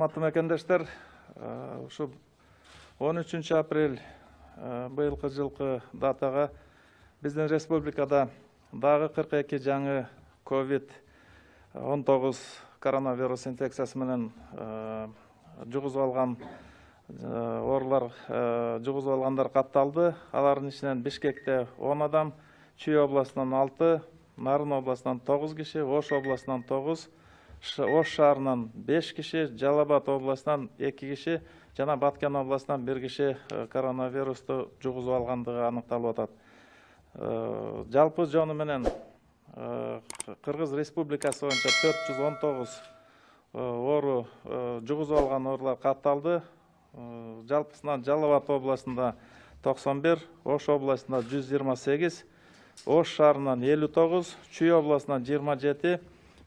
Урматтуу мекендештер, ушу 13 апрель быйылкы жылкы датага биздин республикада дагы 42 жаңы COVID-19 коронавирус инфекциясы менен жугузуп алган оорулар жугузуп алгандар катталды. Алардын ичинен Бишкекте 10 адам, Чүй областынан 6, Нарын областынан 9 киши, Ош областынан 9, Ош шаарынан 5 киши, Жалал Абад областынан 2 киши жана Баткен областынан 1 киши коронавирусту жугузуп алгандыгы аныкталып атат. Жалпы жону менен Кыргыз Республикасы боюнча 419 оору жугузуп алган оорулар катталды. Жалпысынан Жалал Абад областында 91, Ош областында 128, Ош шаарынан 59, Чүй областынан 27,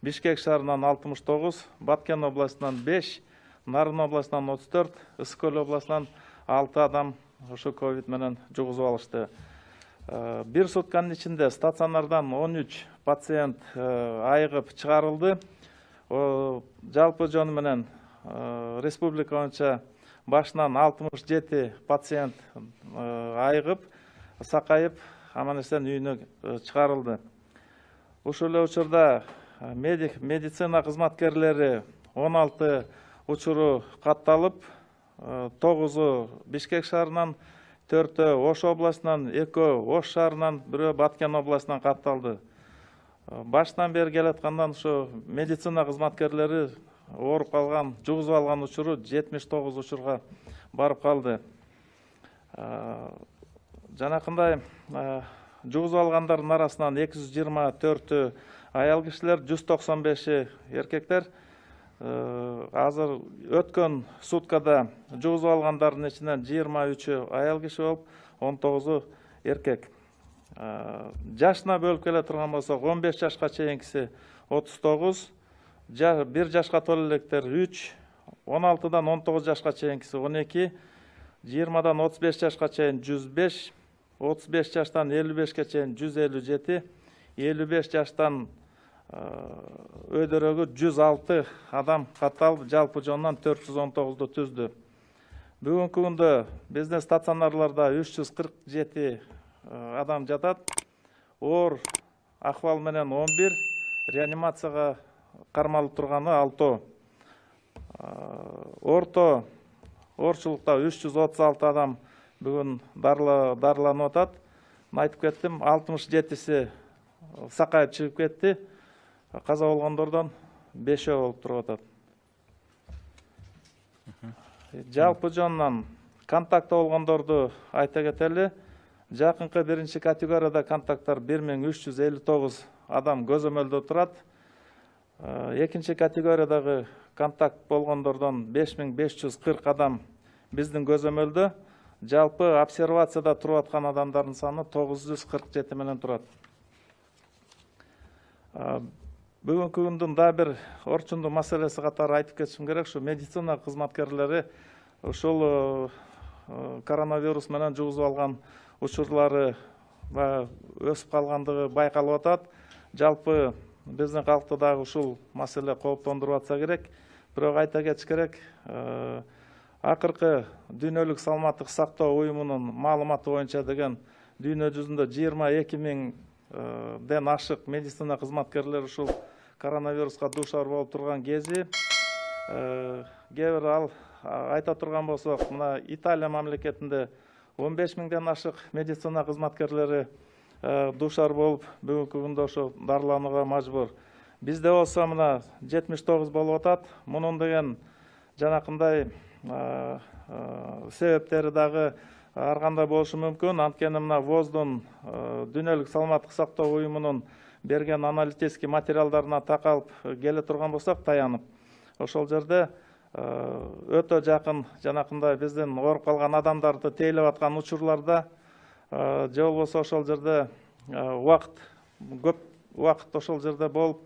Бишкек шаарынан 69, Баткен областынан 5, Нарын областынан 34, Ысык-Көл областынан 6 адам ошо ковид менен жугузуп алышты. Бир сутканын ичинде стационардан 13 пациент айыгып чыгарылды. Жалпы жону менен республика боюнча башынан 67 пациент айыгып, сакайып, аман-эсен үйүнө чыгарылды. Ушул эле учурда медицина кызматкерлери 16 учуру катталып, 9-у Бишкек шаарынан, 4-ө Ош областынан, 2-ө Ош шаарынан, 1-ө Баткен областынан катталды. Баштан бери келаткандан ушу медицина кызматкерлери ооруп калган, жугузуп алган учуру 79 учурга барып калды. Жанакындай жугузуп алгандардын арасынан 224 аял кишилер, 195 эркектер. Азыр өткөн суткада жугузуп алгандардын ичинен 23 аял киши болуп, 19 эркек. Жашына бөлүп келе турган болсок, 15 жашка чейинкиси 39, 1 жашка толо электер 3, 16-дан 19 жашка чейинкиси 12, 20-дан 35 жашка чейин 105, 35 жаштан 55-ке чейин 157, 55 жаштан өйдөрөгү 106 адам катталды, жалпы жонунан 419-ду түздү. Бүгүнкү күндө биздин стационарларда 347 адам жатат. Оор акыбал менен 11, реанимацияга кармалып турганы 6. Орто оорчулукта 336 адам бүгүн дарыланып атат. Айтып кеттим, 67-си сакайып чыгып кетти. Каза болгондордон 5 болуп туруп атат. Жалпы жонунан контакта болгондорду айта кетели. Жакынкы биринчи категорияда контакттар 1359 адам көзөмөлдө турат. Экинчи категориядагы контакт болгондордон 5540 адам биздин көзөмөлдө. Жалпы обсервацияда туруп аткан адамдардын саны 947 менен турат. Бүгүнкү күндүн да бир орчундуу маселеси катары айтып кетишим керек. Ушу медицина кызматкерлери ушул коронавирус менен жугузуп алган учурлары өсүп калгандыгы байкалып атат. Жалпы биздин калкты дагы ушул маселе кооптондуруп атса керек. Бирок айта кетиш керек, акыркы дүйнөлүк саламаттык сактоо уюмунун маалыматы боюнча деген дүйнө жүзүндө 22 000ден ашык медицина кызматкерлери ушул коронавируска дуушар болуп турган кези, кээ бир айта турган болсок, мына Италия мамлекетинде 15 000ден ашык медицина кызматкерлери дуушар болуп, бүгүнкү күндө ошо дарыланууга мажбур. Бизде болсо мына 79 болуп атат. Мунун деген жанакындай себептери дагы ар кандай болушу мүмкүн. Анткени мына ВОЗдун дүйнөлүк саламаттык сактоо уюмунун берген аналитический материалдарына такалып келе турган болсок, таянып, ошол жерде өтө жакын жанакындай биздин ооруп калган адамдарды тейлеп аткан учурларда же болбосо ошол жерде көп убакыт ошол жерде болуп,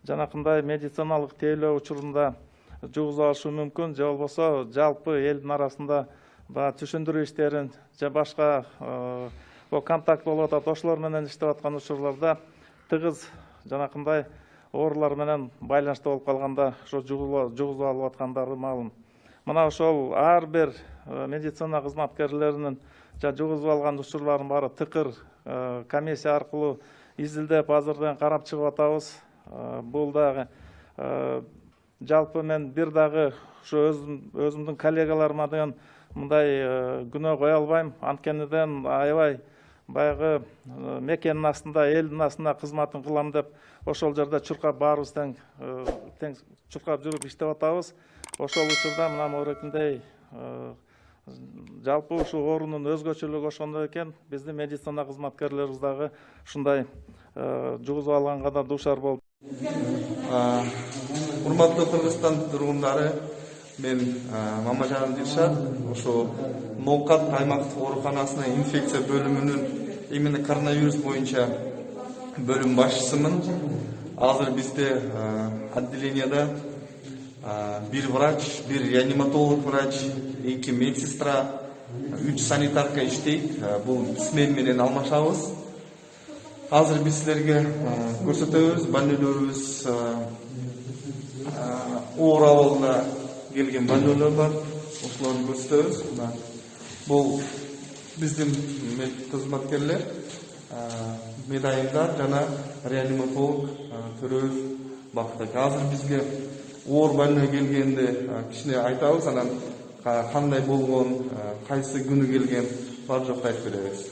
жанакындай медициналык тейлөө учурунда жугузуп алышы мүмкүн. Же болбосо жалпы элдин арасында түшүндүрүү иштерин же башка контакт болуп атат, ошолор менен иштеп аткан учурларда тыгыз жанакындай оорулар менен байланышта болуп калганда ошо жугузуп алып аткандары маалым. Мына ошол ар бир медицина кызматкерлеринин жугузуп алган учурларын баары тыкыр комиссия аркылуу изилдеп азырдан карап чыгып атабыз. Бул дагы жалпы мен бир дагы ушу өзүмдүн коллегаларыма деген мындай күнөө кое албайм. Анткениден аябай баягы мекенин астында, элдин астында кызматын кылам деп ошол жерде чуркап баарыбыз тең чуркап жүрүп иштеп атабыз. Ошол учурда мына морекиндей жалпы ушул оорунун өзгөчөлүгү ошондой экен. Биздин медицина кызматкерлерибиз дагы ушундай жугузуп алганга да дуушар болуп. Урматтуу Кыргызстан тургундары, мен Мамажанов Дилшат, ошо Ноокат аймактык ооруканасынын инфекция бөлүмүнүн именно коронавирус боюнча бөлүм башчысымын. Азыр бизде отделенияда бир врач, бир реаниматолог врач, 2 медсестра, 3 санитарка иштейт. Бул смен менен алмашабыз. Азыр биз силерге көрсөтөбүз, больнойлорубуз оор абалда келген больнойлор бар. Ошолорду көрсөтөбүз. Бул биздин кызматкерлер, медайымдар жана реаниматолог Төрөев Бактык. Азыр бизге оор больной келгенде кичине айтабыз, анан кандай болгон, кайсы күнү келген бар жокtu айтып беребиз.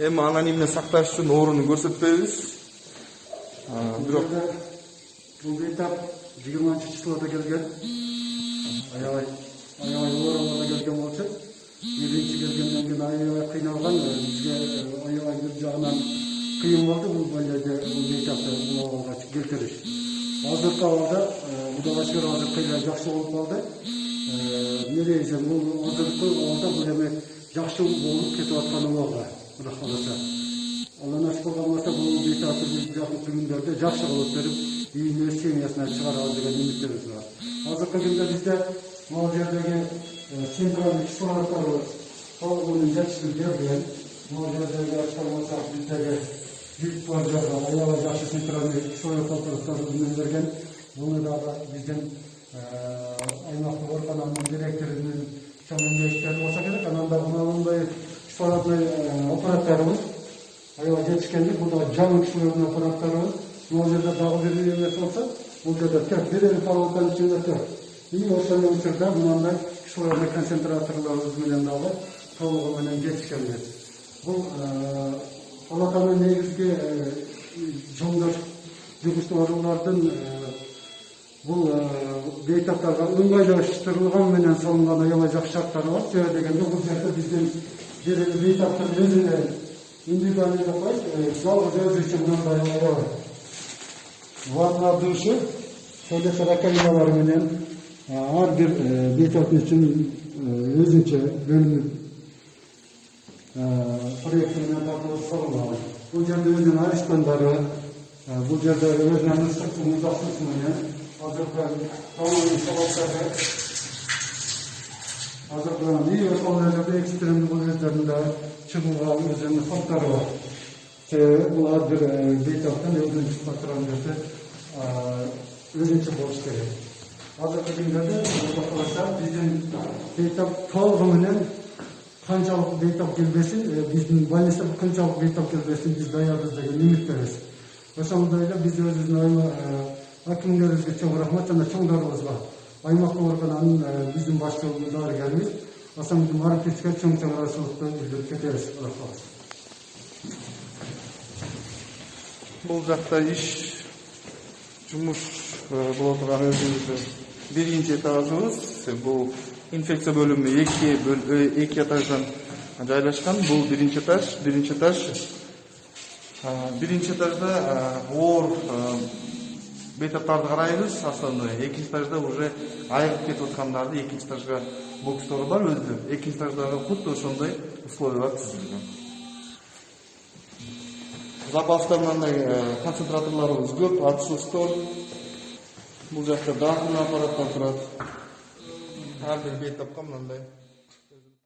Эми анонимне сакташ үчүн орунду көрсөтпөйбүз. Бирок бул бейтап 20-числода келген. Аябай ооруга келген болчу. Биринчи келгенден кийин аябай кыйналган, бизге аябай бир жагынан кыйын болду бул бөлөдө бул бейтапты бул абалга келтириш. Азыркы абалда Кудайга шүгүр азыр кыйла жакшы болуп калды. Эмне десем, бул азыркы абалда бул эме жакшы болуп кетип аткан абалга. Кудай кааласа. Алла насип кылган болсо бул бейтапты биз жакын күндөрдө жакшы кылып берип, үйүнө семьясына чыгарабыз деген үмүтүбүз бар. Азыркы күндө бизде могу жердеги централдык кислороддорубуз толугунун жетишип берген. Могу жердеги ачкан болсак биздеги жүк бар жерде аябай жакшы централдык кислороддорубуз берген. Буну дагы биздин аймактык оорукананын директорунун чоң милдеттери болсо керек. Анан да мындай кислородный аппараттарыбыз аябай жетишкендик. Бул да жаңы кислородный аппараттарыбыз. Могу жерде дагы бир эмес болсо, бул жерде 4 палатанын ичинде 4. И ошол учурда мындай кислородный концентраторлорубуз менен дагы толугу менен жетишкенбиз. Бул палатанын негизги жоңдош жугуштуу оорулардын бул бейтаптарга ыңгайлаштырылган менен салынган аябай жакшы шарттары бар. Себеби дегенде бул жерде биздин бейтаптын өзүнө индивидуальный жаппай, жалгыз өзү үчүн мындай аябай ванна душу, шöyle раковиналар менен ар бир бейтаптын үчүн өзүнчө бөлүнүп проект менен тартылып салынган. Бул жерде өзүнүн арестанттары, бул жерде өзүнүн ысык суу, муздак суу менен азыркы колония салаттары, азыркы и ошол жерде экстремдүү көзөтөрүндө чыгууга өзүнүн фактору бар. Бул ар бир бейтаптын өзүнүн факторун берсе өзүнчө болуш керек. Азыркы күндөрдө биздин бейтап толугу менен канчалык бейтап келбесин, биздин больница канчалык бейтап келбесин биз даярбыз деген үмүттөбүз. Ошондой эле биз өзүбүздүн акимдерибизге чоң рахмат жана чоңдорубузга, аймактык оорукананын биздин башчылыгыбыз дарыгерибиз Асамбек Маратовичке чоң ыраазычылыкты билдирип кетебиз. Бул жакта иш жумуш боло турган өзүбүздүн биринчи этажыбыз. Бул инфекция бөлүмү 2 этаждан жайлашкан. Бул биринчи этаж. Биринчи этажда оор бейтаптарды карайбыз. Основной. Экинчи этажда уже айыгып кетип аткандарды, экинчи этажга бокстор бар өзү. Экинчи этаждагы кутта ошондой условиялар түзүлгөн. Запастар мындай концентраторлорубуз көп, отсутствует. Бул жакта датылы аппараттар турат. Ар бир бет тапкан мындай.